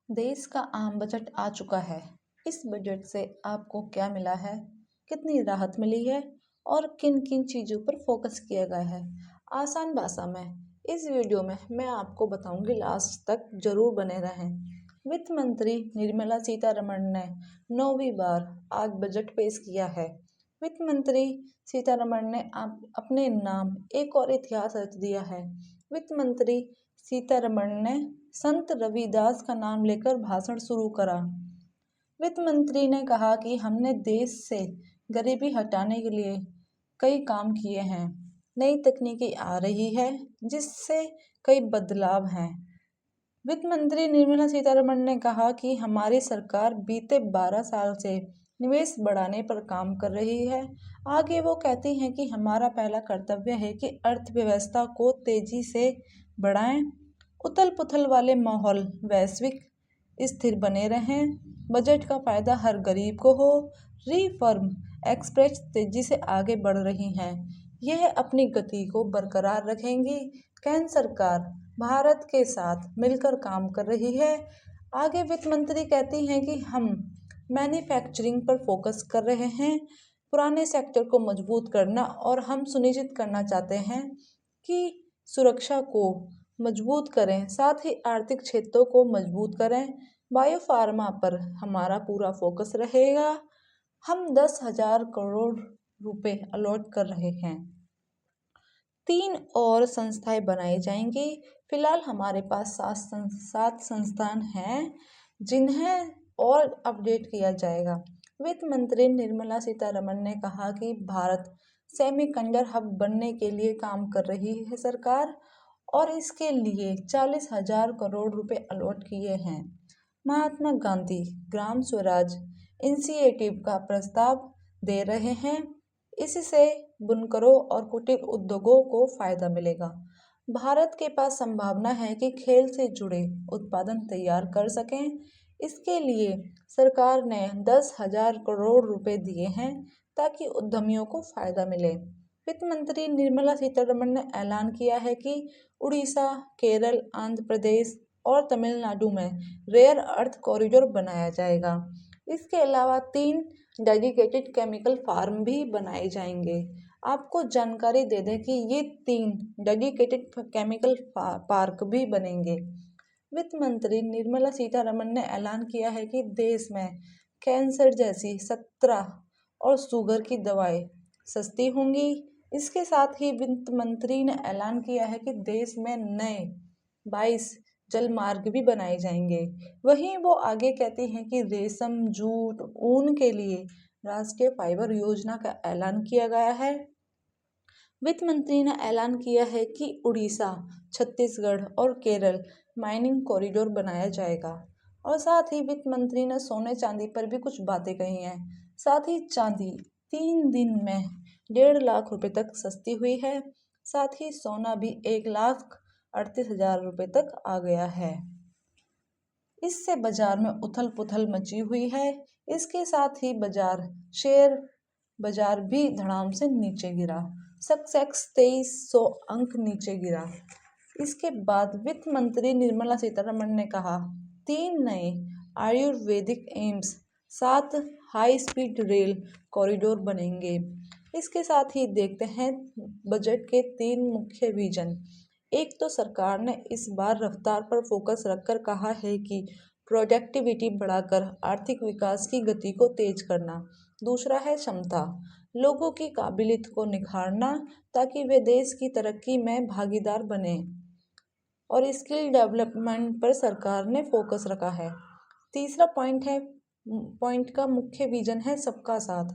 देश का आम बजट आ चुका है। इस बजट से आपको क्या मिला है, कितनी राहत मिली है और किन किन चीज़ों पर फोकस किया गया है, आसान भाषा में इस वीडियो में मैं आपको बताऊंगी। लास्ट तक जरूर बने रहें। वित्त मंत्री निर्मला सीतारमण ने 9वीं बार आज बजट पेश किया है। वित्त मंत्री सीतारमण ने अपने नाम एक और इतिहास रच दिया है। वित्त मंत्री सीतारमण ने संत रविदास का नाम लेकर भाषण शुरू करा। वित्त मंत्री ने कहा कि हमने देश से गरीबी हटाने के लिए कई काम किए हैं। नई तकनीकी आ रही है जिससे कई बदलाव हैं। वित्त मंत्री निर्मला सीतारमण ने कहा कि हमारी सरकार बीते 12 साल से निवेश बढ़ाने पर काम कर रही है। आगे वो कहती हैं कि हमारा पहला कर्तव्य है कि अर्थव्यवस्था को तेजी से बढ़ाएं। उथल पुथल वाले माहौल वैश्विक स्थिर बने रहें। बजट का फायदा हर गरीब को हो। रिफॉर्म एक्सप्रेस तेजी से आगे बढ़ रही हैं। यह अपनी गति को बरकरार रखेंगी। केंद्र सरकार भारत के साथ मिलकर काम कर रही है। आगे वित्त मंत्री कहती हैं कि हम मैन्युफैक्चरिंग पर फोकस कर रहे हैं, पुराने सेक्टर को मजबूत करना, और हम सुनिश्चित करना चाहते हैं कि सुरक्षा को मजबूत करें, साथ ही आर्थिक क्षेत्रों को मजबूत करें। बायोफार्मा पर हमारा पूरा फोकस रहेगा। हम 10,000 करोड़ रुपए अलॉट कर रहे हैं। 3 और संस्थाएं बनाई जाएंगी। फिलहाल हमारे पास 7 संस्थान हैं जिन्हें और अपडेट किया जाएगा। वित्त मंत्री निर्मला सीतारमण ने कहा कि भारत सेमीकंडक्टर हब बनने के लिए काम कर रही है सरकार, और इसके लिए 40,000 करोड़ रुपए अलॉट किए हैं। महात्मा गांधी ग्राम स्वराज इनिशिएटिव का प्रस्ताव दे रहे हैं। इससे बुनकरों और कुटीर उद्योगों को फायदा मिलेगा। भारत के पास संभावना है कि खेल से जुड़े उत्पादन तैयार कर सकें। इसके लिए सरकार ने 10,000 करोड़ रुपए दिए हैं ताकि उद्यमियों को फायदा मिले। वित्त मंत्री निर्मला सीतारमण ने ऐलान किया है कि उड़ीसा, केरल, आंध्र प्रदेश और तमिलनाडु में रेयर अर्थ कॉरिडोर बनाया जाएगा। इसके अलावा 3 डेडिकेटेड केमिकल फार्म भी बनाए जाएंगे। आपको जानकारी दे दें कि ये 3 डेडिकेटेड केमिकल पार्क भी बनेंगे। वित्त मंत्री निर्मला सीतारमण ने ऐलान किया है कि देश में कैंसर जैसी 17 और शुगर की दवाएं सस्ती होंगी। इसके साथ ही वित्त मंत्री ने ऐलान किया है कि देश में नए 22 जल मार्ग भी बनाए जाएंगे। वहीं वो आगे कहती हैं कि रेशम, जूट, ऊन के लिए राष्ट्रीय फाइबर योजना का ऐलान किया गया है। वित्त मंत्री ने ऐलान किया है कि उड़ीसा, छत्तीसगढ़ और केरल माइनिंग कॉरिडोर बनाया जाएगा। और साथ ही वित्त मंत्री ने सोने चांदी पर भी कुछ बातें कही हैं। साथ ही चांदी 3 दिन में 1.5 लाख रुपए तक सस्ती हुई है। साथ ही सोना भी 1,38,000 रुपए तक आ गया है। इससे बाजार में उथल पुथल मची हुई है। इसके साथ ही शेयर बाजार भी धड़ाम से नीचे गिरा। सेंसेक्स 2300 अंक नीचे गिरा। इसके बाद वित्त मंत्री निर्मला सीतारमण ने कहा 3 नए Ayurvedic AIIMS, 7 high speed rail corridor बनेंगे। इसके साथ ही देखते हैं बजट के 3 मुख्य विजन। एक तो सरकार ने इस बार रफ्तार पर फोकस रखकर कहा है कि प्रोडक्टिविटी बढ़ाकर आर्थिक विकास की गति को तेज करना। दूसरा है क्षमता, लोगों की काबिलियत को निखारना ताकि वे देश की तरक्की में भागीदार बने। और स्किल डेवलपमेंट पर सरकार ने फोकस रखा है। तीसरा पॉइंट का मुख्य विजन है सबका साथ।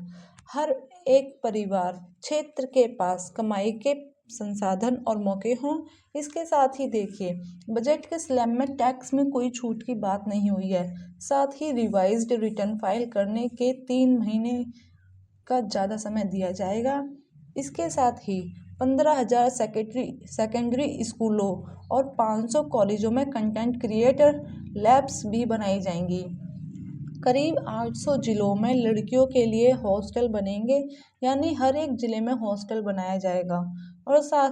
हर एक परिवार क्षेत्र के पास कमाई के संसाधन और मौके हों। इसके साथ ही देखिए बजट के स्लैब में टैक्स में कोई छूट की बात नहीं हुई है। साथ ही रिवाइज्ड रिटर्न फाइल करने के 3 महीने का ज़्यादा समय दिया जाएगा। इसके साथ ही 15,000 सेकेंडरी स्कूलों और 500 कॉलेजों में कंटेंट क्रिएटर लैब्स भी बनाई जाएंगी। करीब 800 जिलों में लड़कियों के लिए हॉस्टल बनेंगे, यानी हर एक जिले में हॉस्टल बनाया जाएगा। और साथ